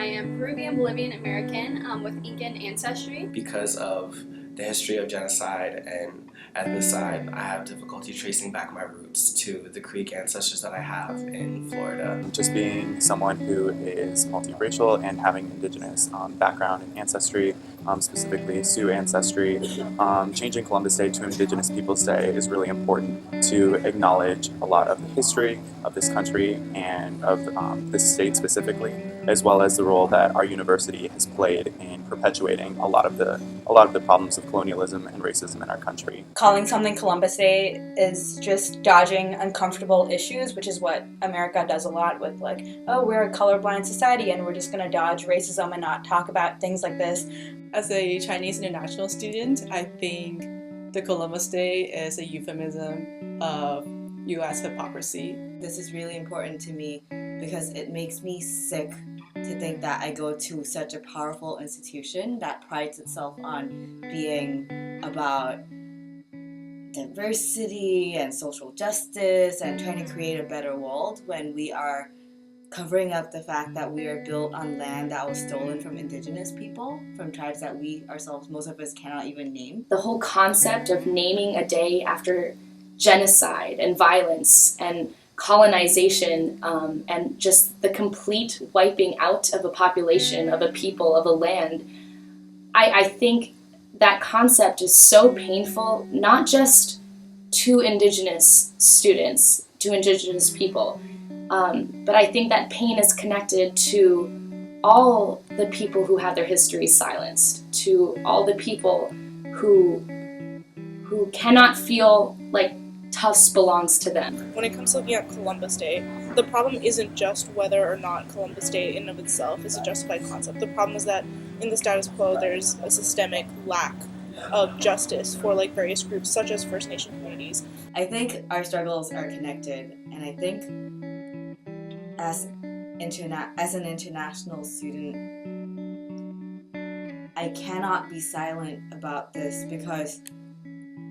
am Peruvian Bolivian American with Incan ancestry. Because of the history of genocide and ethnocide, I have difficulty tracing back my roots to the Creek ancestors that I have in Florida. Just being someone who is multiracial and having Indigenous background and ancestry, specifically Sioux ancestry, changing Columbus Day to Indigenous Peoples Day is really important to acknowledge a lot of the history of this country and of this state specifically, as well as the role that our university has played in perpetuating a lot of the problems of colonialism and racism in our country. Calling something Columbus Day is just dodging uncomfortable issues, which is what America does a lot with, like, oh, we're a colorblind society and we're just going to dodge racism and not talk about things like this. As a Chinese international student, I think the Columbus Day is a euphemism of U.S. hypocrisy. This is really important to me because it makes me sick to think that I go to such a powerful institution that prides itself on being about diversity and social justice and trying to create a better world when we are covering up the fact that we are built on land that was stolen from Indigenous people, from tribes that we ourselves, most of us, cannot even name. The whole concept of naming a day after genocide and violence and colonization and just the complete wiping out of a population, of a people, of a land, I think that concept is so painful, not just to Indigenous students, to Indigenous people, but I think that pain is connected to all the people who have their histories silenced, to all the people who cannot feel like Tufts belongs to them. When it comes to looking at Columbus Day, the problem isn't just whether or not Columbus Day in and of itself is a justified concept. The problem is that in the status quo there's a systemic lack of justice for various groups such as First Nation communities. I think our struggles are connected, and I think as an international student, I cannot be silent about this because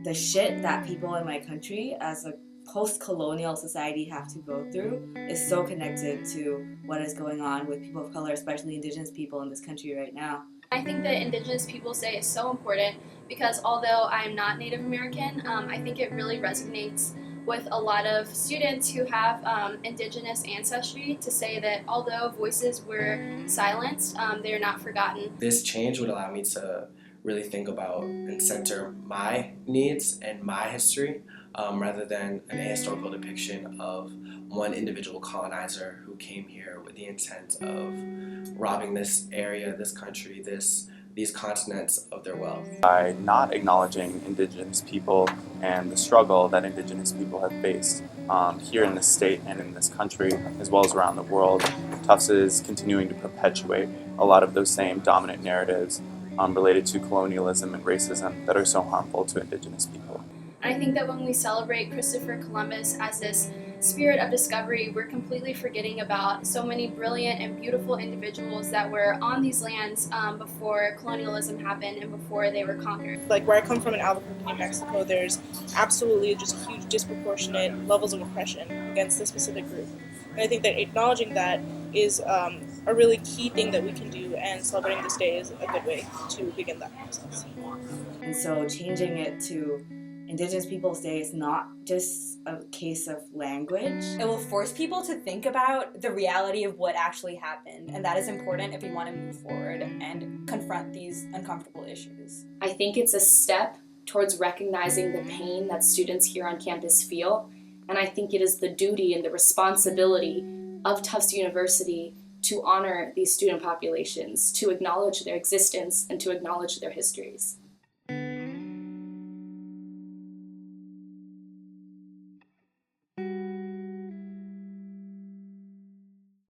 the shit that people in my country as a post-colonial society have to go through is so connected to what is going on with people of color, especially Indigenous people in this country right now. I think that Indigenous Peoples Day is so important because although I'm not Native American, I think it really resonates with a lot of students who have Indigenous ancestry to say that although voices were silenced, they are not forgotten. This change would allow me to really think about and center my needs and my history rather than an ahistorical depiction of one individual colonizer who came here with the intent of robbing this area, this country, these continents of their wealth. By not acknowledging Indigenous people and the struggle that Indigenous people have faced here in this state and in this country, as well as around the world, Tufts is continuing to perpetuate a lot of those same dominant narratives related to colonialism and racism that are so harmful to Indigenous people. I think that when we celebrate Christopher Columbus as this spirit of discovery, we're completely forgetting about so many brilliant and beautiful individuals that were on these lands before colonialism happened and before they were conquered. Like where I come from in Albuquerque, New Mexico, there's absolutely just huge disproportionate levels of oppression against this specific group. And I think that acknowledging that is a really key thing that we can do, and celebrating this day is a good way to begin that process. And so changing it to Indigenous Peoples Day is not just a case of language. It will force people to think about the reality of what actually happened, and that is important if we want to move forward and confront these uncomfortable issues. I think it's a step towards recognizing the pain that students here on campus feel, and I think it is the duty and the responsibility of Tufts University to honor these student populations, to acknowledge their existence, and to acknowledge their histories.